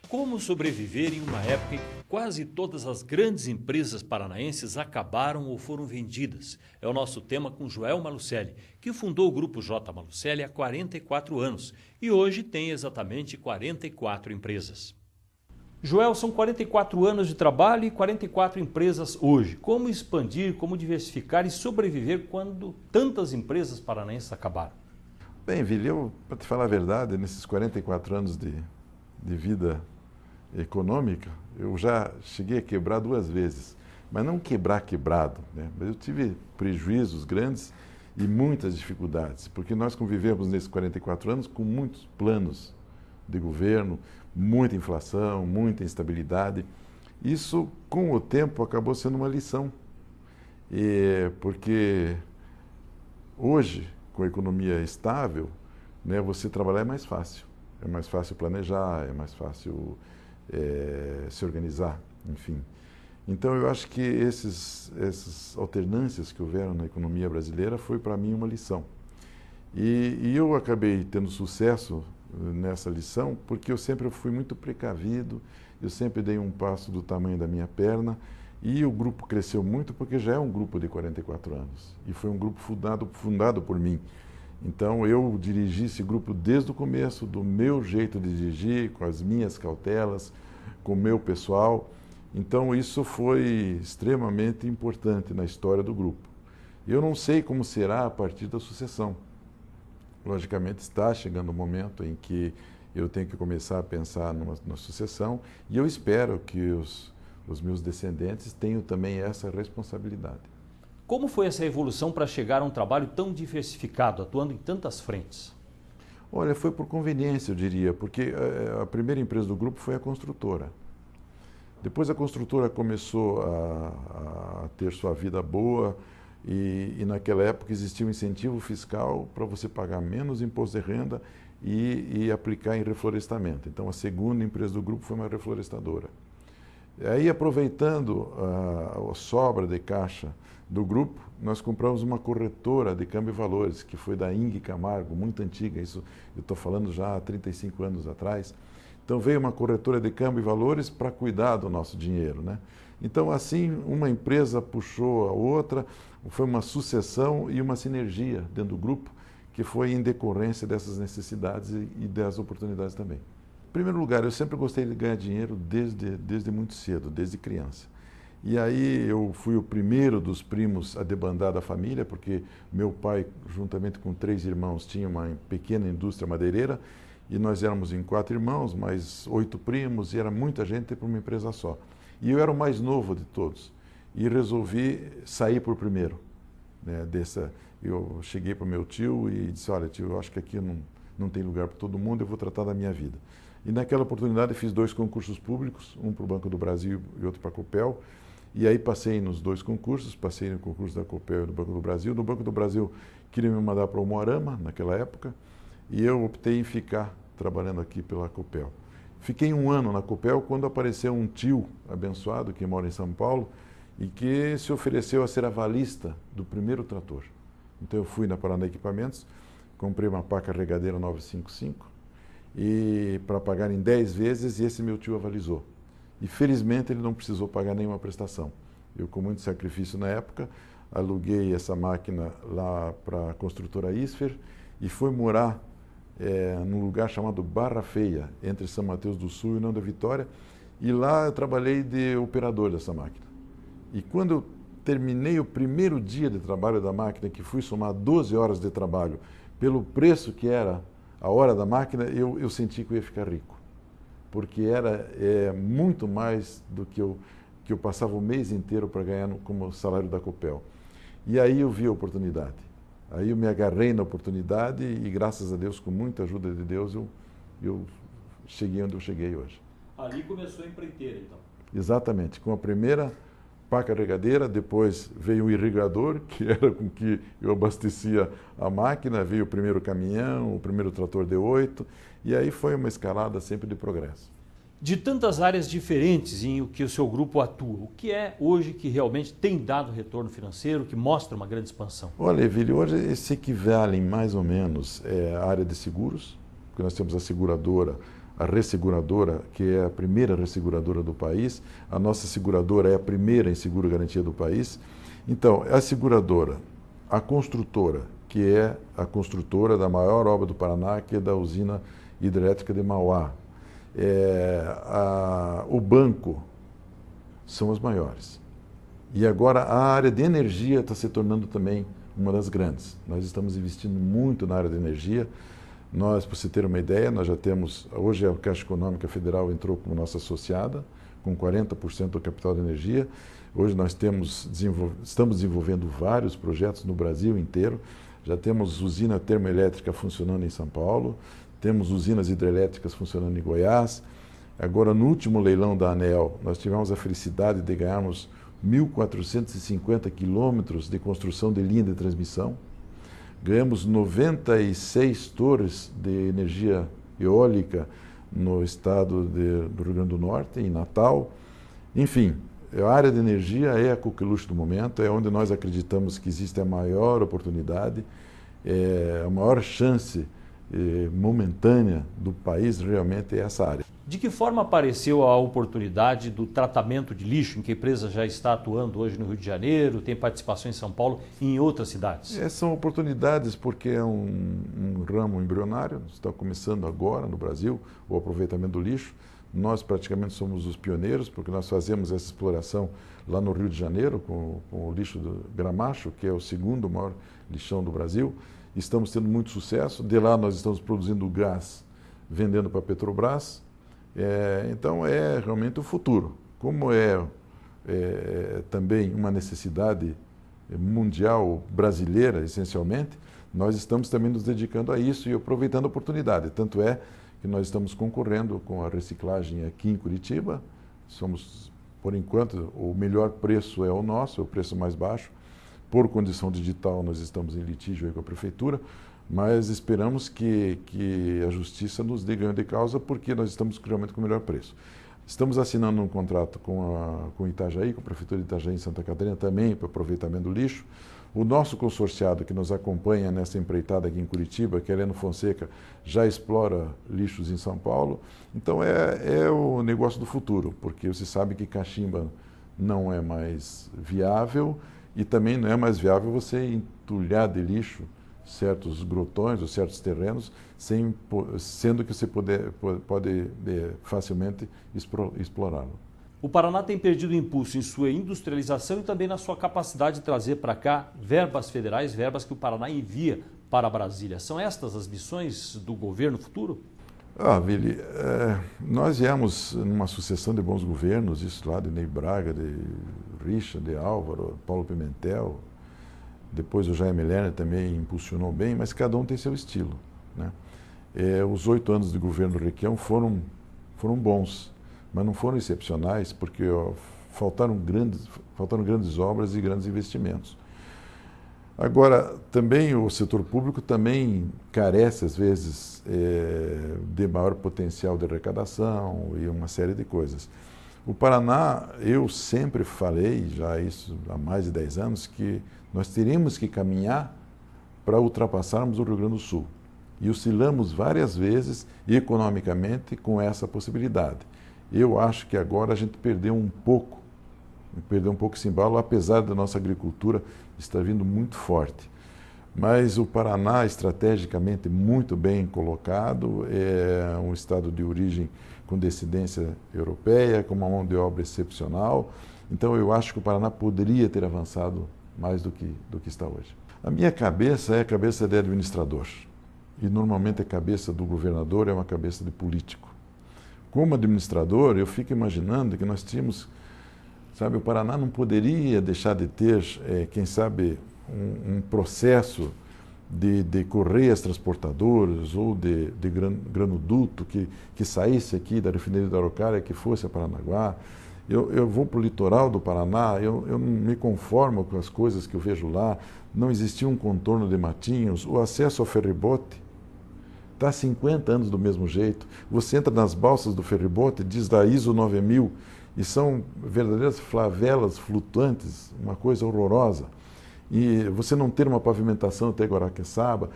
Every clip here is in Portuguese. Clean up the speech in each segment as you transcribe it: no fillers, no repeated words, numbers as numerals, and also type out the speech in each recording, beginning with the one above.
Como sobreviver em uma época em que quase todas as grandes empresas paranaenses acabaram ou foram vendidas? É o nosso tema com Joel Malucelli, que fundou o Grupo J. Malucelli há 44 anos e hoje tem exatamente 44 empresas. Joel, são 44 anos de trabalho e 44 empresas hoje. Como expandir, como diversificar e sobreviver quando tantas empresas paranaenses acabaram? Bem, Vili, para te falar a verdade, nesses 44 anos de vida econômica, eu já cheguei a quebrar 2 vezes. Mas não quebrado, né? Mas eu tive prejuízos grandes e muitas dificuldades, porque nós convivemos nesses 44 anos com muitos planos de governo, muita inflação, muita instabilidade. Isso, com o tempo, acabou sendo uma lição. Porque hoje, com a economia estável, né, você trabalhar é mais fácil. É mais fácil planejar, é mais fácil se organizar, enfim. Então, eu acho que essas alternâncias que houveram na economia brasileira foi, para mim, uma lição. E eu acabei tendo sucesso nessa lição porque eu sempre fui muito precavido, eu sempre dei um passo do tamanho da minha perna e o grupo cresceu muito porque já é um grupo de 44 anos e foi um grupo fundado por mim. Então eu dirigi esse grupo desde o começo, do meu jeito de dirigir, com as minhas cautelas, com o meu pessoal. Então isso foi extremamente importante na história do grupo. Eu não sei como será a partir da sucessão. Logicamente está chegando o momento em que eu tenho que começar a pensar numa sucessão e eu espero que os meus descendentes tenham também essa responsabilidade. Como foi essa evolução para chegar a um trabalho tão diversificado, atuando em tantas frentes? Olha, foi por conveniência, eu diria, porque a primeira empresa do grupo foi a construtora. Depois a construtora começou a ter sua vida boa e naquela época existia um incentivo fiscal para você pagar menos imposto de renda e aplicar em reflorestamento. Então a segunda empresa do grupo foi uma reflorestadora. Aí, aproveitando a sobra de caixa do grupo, nós compramos uma corretora de câmbio e valores, que foi da Ing Camargo, muito antiga, isso eu estou falando já há 35 anos atrás. Então veio uma corretora de câmbio e valores para cuidar do nosso dinheiro, né? Então assim, uma empresa puxou a outra, foi uma sucessão e uma sinergia dentro do grupo, que foi em decorrência dessas necessidades e das oportunidades também. Em primeiro lugar, eu sempre gostei de ganhar dinheiro desde muito cedo, desde criança. E aí eu fui o primeiro dos primos a debandar da família, porque meu pai, juntamente com 3 irmãos, tinha uma pequena indústria madeireira, e nós éramos em 4 irmãos, mais 8 primos, e era muita gente para uma empresa só. E eu era o mais novo de todos, e resolvi sair por primeiro. Né, eu cheguei para o meu tio e disse, olha tio, eu acho que aqui não tem lugar para todo mundo, eu vou tratar da minha vida. E naquela oportunidade fiz 2 concursos públicos, um para o Banco do Brasil e outro para a Copel. E aí passei nos 2 concursos, passei no concurso da Copel e do Banco do Brasil. No Banco do Brasil queria me mandar para o Umuarama, naquela época, e eu optei em ficar trabalhando aqui pela Copel. Fiquei 1 ano na Copel quando apareceu um tio abençoado que mora em São Paulo e que se ofereceu a ser avalista do primeiro trator. Então eu fui na Paraná Equipamentos, comprei uma pá carregadeira 955, e para pagar em 10 vezes, e esse meu tio avalizou. E felizmente ele não precisou pagar nenhuma prestação. Eu, com muito sacrifício na época, aluguei essa máquina lá para a construtora Isfer e fui morar num lugar chamado Barra Feia, entre São Mateus do Sul e União da Vitória, e lá eu trabalhei de operador dessa máquina. E quando eu terminei o primeiro dia de trabalho da máquina, que fui somar 12 horas de trabalho, pelo preço que era a hora da máquina, eu senti que eu ia ficar rico, porque era muito mais do que eu passava o mês inteiro para ganhar como salário da Copel. E aí eu vi a oportunidade. Aí eu me agarrei na oportunidade e, graças a Deus, com muita ajuda de Deus, eu cheguei onde eu cheguei hoje. Ali começou a empreiteira, então? Exatamente, com a primeira pá carregadeira, depois veio o irrigador, que era com que eu abastecia a máquina, veio o primeiro caminhão, o primeiro trator D8, e aí foi uma escalada sempre de progresso. De tantas áreas diferentes em que o seu grupo atua, o que é hoje que realmente tem dado retorno financeiro, que mostra uma grande expansão? Olha, Evile, hoje se equivalem mais ou menos à área de seguros, porque nós temos a seguradora, a resseguradora, que é a primeira resseguradora do país. A nossa seguradora é a primeira em seguro-garantia do país. Então, a seguradora, a construtora, que é a construtora da maior obra do Paraná, que é da usina hidrelétrica de Mauá, o banco, são as maiores. E agora a área de energia está se tornando também uma das grandes. Nós estamos investindo muito na área de energia. Nós, para você ter uma ideia, nós já temos, hoje a Caixa Econômica Federal entrou como nossa associada, com 40% do capital de energia. Hoje nós estamos desenvolvendo vários projetos no Brasil inteiro. Já temos usina termoelétrica funcionando em São Paulo, temos usinas hidrelétricas funcionando em Goiás. Agora, no último leilão da ANEEL, nós tivemos a felicidade de ganharmos 1.450 quilômetros de construção de linha de transmissão. Ganhamos 96 torres de energia eólica no estado do Rio Grande do Norte, em Natal. Enfim, a área de energia é a coqueluche do momento, é onde nós acreditamos que existe a maior oportunidade, a maior chance momentânea do país, realmente é essa área. De que forma apareceu a oportunidade do tratamento de lixo, em que a empresa já está atuando hoje no Rio de Janeiro, tem participação em São Paulo e em outras cidades? São oportunidades porque é um ramo embrionário, está começando agora no Brasil, o aproveitamento do lixo. Nós praticamente somos os pioneiros, porque nós fazemos essa exploração lá no Rio de Janeiro, com o lixo do Gramacho, que é o segundo maior lixão do Brasil. Estamos tendo muito sucesso. De lá nós estamos produzindo gás, vendendo para a Petrobras. Então é realmente o futuro. Como também uma necessidade mundial brasileira, essencialmente, nós estamos também nos dedicando a isso e aproveitando a oportunidade. Tanto é que nós estamos concorrendo com a reciclagem aqui em Curitiba. Somos, por enquanto, o melhor preço é o nosso, é o preço mais baixo. Por condição digital, nós estamos em litígio aí com a Prefeitura, mas esperamos que a Justiça nos dê ganho de causa, porque nós estamos realmente com o melhor preço. Estamos assinando um contrato com Itajaí, com a Prefeitura de Itajaí, em Santa Catarina, também para aproveitamento do lixo. O nosso consorciado que nos acompanha nessa empreitada aqui em Curitiba, que é Heleno Fonseca, já explora lixos em São Paulo. Então é o negócio do futuro, porque você sabe que cachimba não é mais viável e também não é mais viável você entulhar de lixo certos grotões ou certos terrenos, sendo que você pode facilmente explorá-lo. O Paraná tem perdido impulso em sua industrialização e também na sua capacidade de trazer para cá verbas federais, verbas que o Paraná envia para Brasília. São estas as missões do governo futuro? Vili, nós viemos numa sucessão de bons governos, isso lá de Ney Braga, de Richa, de Álvaro, Paulo Pimentel, depois o Jaime Lerner também impulsionou bem, mas cada um tem seu estilo, né? Os 8 anos de governo do Requião foram bons, mas não foram excepcionais, porque faltaram grandes obras e grandes investimentos. Agora, também o setor público também carece, às vezes, de maior potencial de arrecadação e uma série de coisas. O Paraná, eu sempre falei, já isso há mais de 10 anos, que nós teríamos que caminhar para ultrapassarmos o Rio Grande do Sul. E oscilamos várias vezes economicamente com essa possibilidade. Eu acho que agora a gente perdeu um pouco esse embalo, apesar da nossa agricultura estar vindo muito forte. Mas o Paraná, estrategicamente muito bem colocado, é um estado de origem com descendência europeia, com uma mão de obra excepcional. Então eu acho que o Paraná poderia ter avançado mais do que está hoje. A minha cabeça é a cabeça de administrador. E normalmente a cabeça do governador é uma cabeça de político. Como administrador, eu fico imaginando que nós tínhamos, sabe, o Paraná não poderia deixar de ter, quem sabe, um processo de correias transportadoras ou de granoduto que saísse aqui da refinaria da Araucária, que fosse a Paranaguá. Eu vou para o litoral do Paraná, eu não me conformo com as coisas que eu vejo lá. Não existia um contorno de matinhos, o acesso ao ferribote está há 50 anos do mesmo jeito. Você entra nas balsas do ferribote, diz da ISO 9000, e são verdadeiras favelas flutuantes, uma coisa horrorosa. E você não ter uma pavimentação até Guaraqueçaba.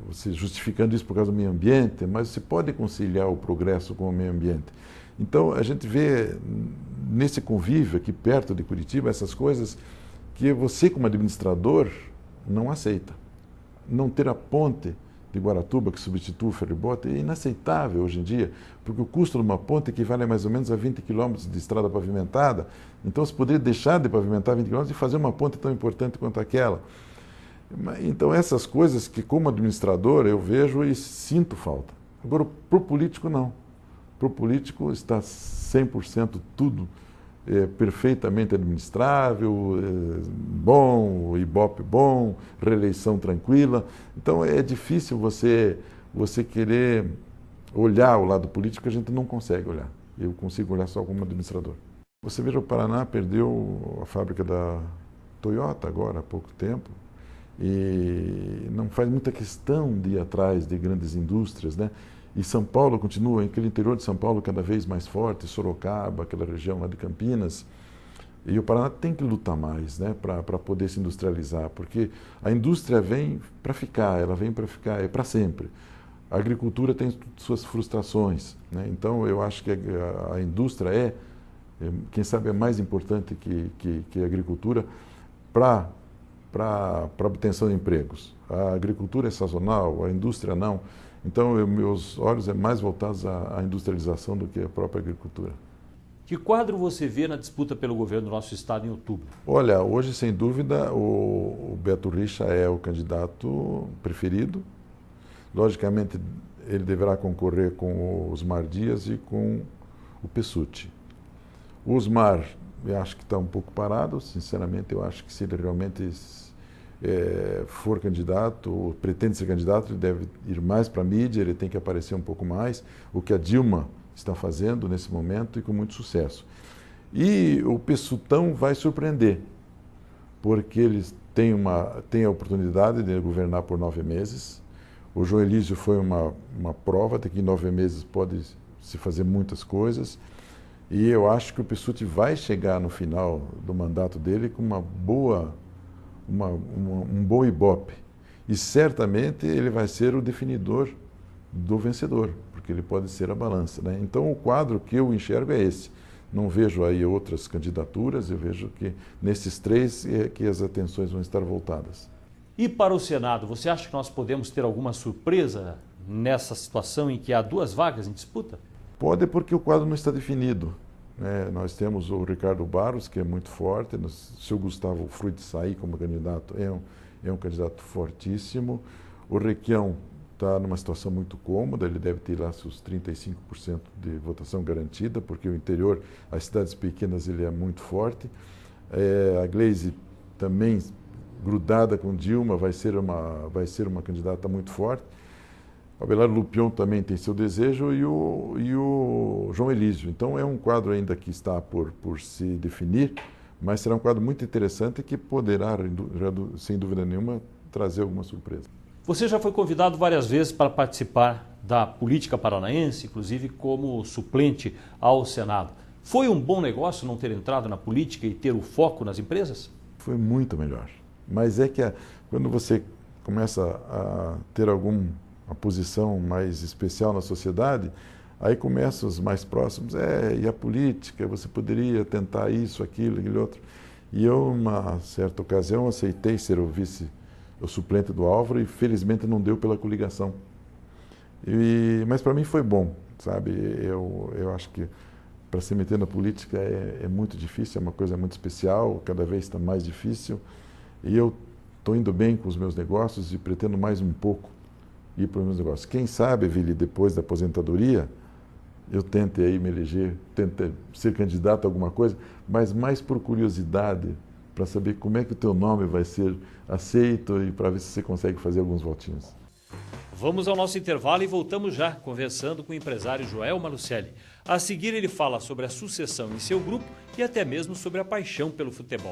você justificando isso por causa do meio ambiente, mas você pode conciliar o progresso com o meio ambiente. Então, a gente vê nesse convívio aqui perto de Curitiba essas coisas que você, como administrador, não aceita. Não ter a ponte de Guaratuba, que substitui o ferryboat, é inaceitável hoje em dia, porque o custo de uma ponte equivale a mais ou menos a 20 quilômetros de estrada pavimentada. Então, você poderia deixar de pavimentar 20 quilômetros e fazer uma ponte tão importante quanto aquela. Então, essas coisas que, como administrador, eu vejo e sinto falta. Agora, para o político, não. Para o político, está 100% tudo perfeitamente administrável, bom, o Ibope bom, reeleição tranquila. Então, é difícil você querer olhar o lado político, a gente não consegue olhar. Eu consigo olhar só como administrador. Você veja, o Paraná perdeu a fábrica da Toyota agora, há pouco tempo, e não faz muita questão de ir atrás de grandes indústrias, né? E São Paulo continua, aquele interior de São Paulo cada vez mais forte, Sorocaba, aquela região lá de Campinas. E o Paraná tem que lutar mais, né, para poder se industrializar, porque a indústria vem para ficar, ela vem para ficar, é para sempre. A agricultura tem suas frustrações, né? Então eu acho que a indústria quem sabe, é mais importante que a agricultura para a obtenção de empregos. A agricultura é sazonal, a indústria não. Então, meus olhos mais voltados à industrialização do que à própria agricultura. Que quadro você vê na disputa pelo governo do nosso estado em outubro? Olha, hoje, sem dúvida, o Beto Richa é o candidato preferido. Logicamente, ele deverá concorrer com o Osmar Dias e com o Pessutti. O Osmar, eu acho que está um pouco parado, sinceramente, eu acho que se ele realmente for candidato, ou pretende ser candidato, ele deve ir mais para a mídia, ele tem que aparecer um pouco mais, o que a Dilma está fazendo nesse momento e com muito sucesso. E o Pessutão vai surpreender, porque eles têm a oportunidade de governar por 9 meses. O João Elísio foi uma prova de que em 9 meses pode se fazer muitas coisas. E eu acho que o Pessutti vai chegar no final do mandato dele com um bom Ibope. E certamente ele vai ser o definidor do vencedor, porque ele pode ser a balança, né? Então o quadro que eu enxergo é esse. Não vejo aí outras candidaturas, eu vejo que nesses 3 que as atenções vão estar voltadas. E para o Senado, você acha que nós podemos ter alguma surpresa nessa situação em que há 2 vagas em disputa? Pode, porque o quadro não está definido. Nós temos o Ricardo Barros, que é muito forte, o seu Gustavo Fruit-Saí como candidato é um candidato fortíssimo. O Requião está numa situação muito cômoda, ele deve ter lá seus 35% de votação garantida, porque o interior, as cidades pequenas, ele é muito forte. A Gleisi também, grudada com Dilma, vai ser uma candidata muito forte. O Abelardo Lupion também tem seu desejo e o João Elísio. Então é um quadro ainda que está por se definir, mas será um quadro muito interessante que poderá, sem dúvida nenhuma, trazer alguma surpresa. Você já foi convidado várias vezes para participar da política paranaense, inclusive como suplente ao Senado. Foi um bom negócio não ter entrado na política e ter o foco nas empresas? Foi muito melhor. Mas é que quando você começa a ter uma posição mais especial na sociedade, aí começam os mais próximos, e a política, você poderia tentar isso, aquilo, aquele outro. E eu, numa certa ocasião, aceitei ser o suplente do Álvaro e felizmente não deu pela coligação. Mas para mim foi bom, sabe? Eu acho que para se meter na política é muito difícil, é uma coisa muito especial, cada vez está mais difícil. E eu estou indo bem com os meus negócios e pretendo mais um pouco ir para os meus negócios. Quem sabe, Vili, depois da aposentadoria, eu tente aí me eleger, tente ser candidato a alguma coisa, mas mais por curiosidade, para saber como é que o teu nome vai ser aceito e para ver se você consegue fazer alguns votinhos. Vamos ao nosso intervalo e voltamos já, conversando com o empresário Joel Malucelli. A seguir ele fala sobre a sucessão em seu grupo e até mesmo sobre a paixão pelo futebol.